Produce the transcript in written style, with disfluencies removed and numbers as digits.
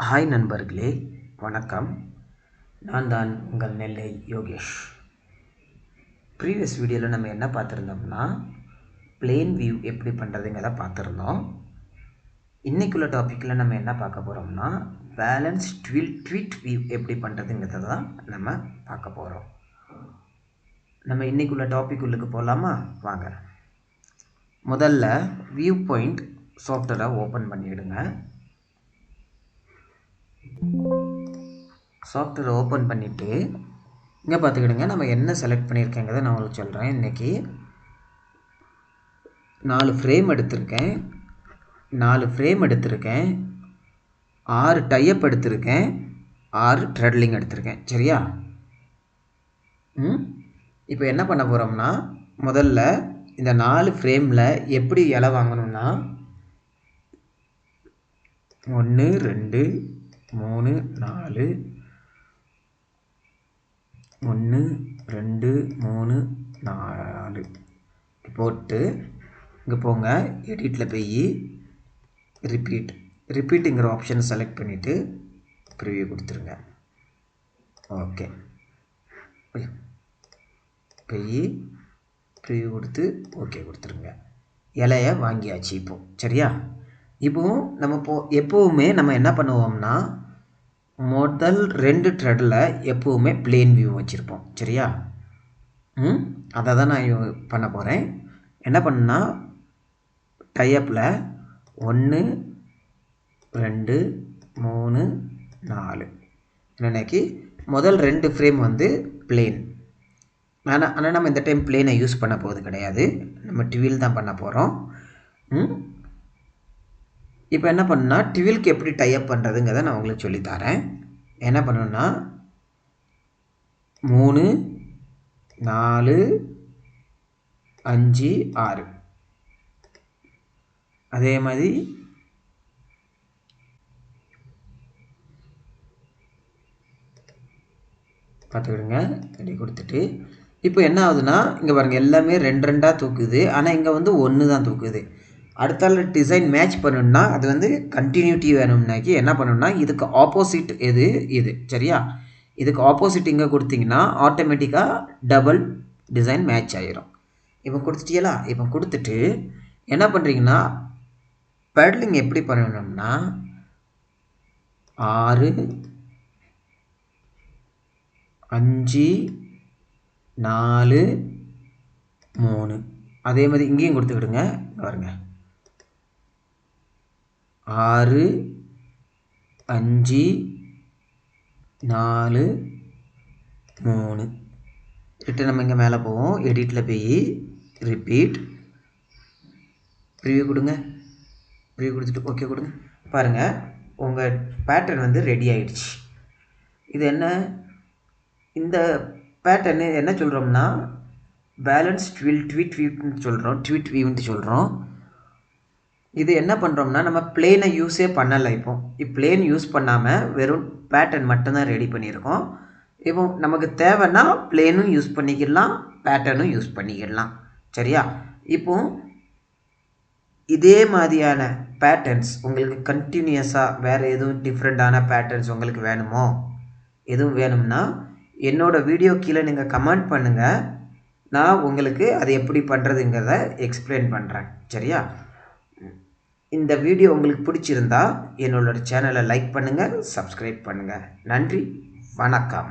Hi நண்பர்களே, வணக்கம். நான் தான் உங்கள் நெல்லை யோகேஷ். ப்ரீவியஸ் வீடியோவில் நம்ம என்ன பார்த்துருந்தோம்னா, பிளேன் வியூ எப்படி பண்ணுறதுங்கிறத பார்த்துருந்தோம். இன்றைக்குள்ள டாப்பிக்கில் நம்ம என்ன பார்க்க போகிறோம்னா, பேலன்ஸ் ட்வீட் வியூ எப்படி பண்ணுறதுங்கிறத தான் நம்ம பார்க்க போகிறோம். நம்ம இன்றைக்குள்ள டாபிக் உள்ளுக்கு போகலாமா? வாங்க. முதல்ல வியூ பாயிண்ட் சாஃப்ட்வேரை ஓப்பன் பண்ணிவிடுங்க. சாஃப்ட்வேரை ஓப்பன் பண்ணிவிட்டு இங்கே பார்த்துக்கிடுங்க, நம்ம என்ன செலக்ட் பண்ணியிருக்கேங்கிறத நான் உங்களுக்கு சொல்கிறேன். இன்றைக்கி 4 ஃப்ரேம் எடுத்திருக்கேன், 6 டைப் எடுத்திருக்கேன், 6 த்ரெட்லிங் எடுத்திருக்கேன். சரியா? இப்போ என்ன பண்ண போகிறோம்னா, முதல்ல இந்த 4 ஃப்ரேமில் எப்படி இலை வாங்கணும்னா 1 2 3 4 1 2 3 4 போட்டு இங்கே போங்க, எடிட்டில் போய் ரிப்பீட்டுங்கிற ஆப்ஷனை செலக்ட் பண்ணிவிட்டு ப்ரிவியூ கொடுத்துருங்க. ஓகே, போய் ப்ரிவியூ கொடுத்து ஓகே கொடுத்துருங்க. இலையை வாங்கியாச்சு. இப்போது சரியா? இப்போது நம்ம எப்போவுமே நம்ம என்ன பண்ணுவோம்னா, முதல் 2 த்ரெட்டில் எப்போவுமே பிளேன் வியூ வச்சுருப்போம். சரியா? அதை தான் நான் பண்ண போகிறேன். என்ன பண்ணா, டைப்பில் 1 2 3 4 இன்னைக்கு முதல் 2 ஃப்ரேம் வந்து பிளேன். ஆனால் நம்ம இந்த டைம் பிளேனை யூஸ் பண்ண போகிறது கிடையாது, நம்ம ட்வில் தான் பண்ண போகிறோம். இப்போ என்ன பண்ணா, ட்வில்க்கு எப்படி டைப் பண்ணுறதுங்கிறத நான் உங்களுக்கு சொல்லித்தரேன். என்ன பண்ணணும்னா 3 4 5 6 அதே மாதிரி பார்த்துக்கிடுங்க. ரெடி கொடுத்துட்டு இப்போ என்ன ஆகுதுன்னா, இங்கே பாருங்கள், எல்லாமே 2 2 தூக்குது, ஆனால் இங்கே வந்து 1 தான் தூக்குது. அடுத்தால டிசைன் மேட்ச் பண்ணணும்னா, அது வந்து கண்டினியூட்டி வேணும்னாக்கி என்ன பண்ணணும்னா, இதுக்கு ஆப்போசிட் இது. சரியா? இதுக்கு ஆப்போசிட் இங்கே கொடுத்தீங்கன்னா ஆட்டோமேட்டிக்காக டபுள் டிசைன் மேட்ச் ஆகிரும். இப்போ கொடுத்துட்டீங்களா? இப்போ கொடுத்துட்டு என்ன பண்ணுறீங்கன்னா, பேட்லிங் எப்படி பண்ணணும்னா 6 5 4 3 அதே மாதிரி இங்கேயும் கொடுத்துக்கிடுங்க. பாருங்க, 6 5 4 3 ரிட்டன். நம்ம இங்கே மேலே போவோம், எடிட்டில் போய் ரிப்பீட் ப்ரிவியூ கொடுங்க. ப்ரிவியூ கொடுத்துட்டு ஓகே கொடுங்க. பாருங்கள், உங்கள் பேட்டர்ன் வந்து ரெடி ஆகிடுச்சு. இது என்ன, இந்த பேட்டர்னு என்ன சொல்கிறோம்னா, பேலன்ஸ் ட்வீட் வியூன்னு சொல்கிறோம். இது என்ன பண்ணுறோம்னா, நம்ம பிளேனை யூஸே பண்ணலை. இப்போ பிளேன் யூஸ் பண்ணாமல் வெறும் பேட்டர்ன் மட்டும்தான் ரெடி பண்ணியிருக்கோம். இப்போ நமக்கு தேவைன்னா பிளேனும் யூஸ் பண்ணிக்கலாம், பேட்டர்னும் யூஸ் பண்ணிக்கலாம். சரியா? இப்போ இதே மாதிரியான பேட்டர்ன்ஸ் உங்களுக்கு கண்டினியூஸாக வேறு எதுவும் டிஃப்ரெண்ட்டான பேட்டர்ன்ஸ் உங்களுக்கு எதுவும் வேணும்னா என்னோடய வீடியோ கீழே நீங்கள் கமெண்ட் பண்ணுங்கள், நான் உங்களுக்கு அது எப்படி பண்ணுறதுங்கிறத எக்ஸ்பிளைன் பண்ணுறேன். சரியா? இந்த வீடியோ உங்களுக்கு பிடிச்சிருந்தா என்னோட சேனலை லைக் பண்ணுங்கள், சப்ஸ்கிரைப் பண்ணுங்கள். நன்றி, வணக்கம்.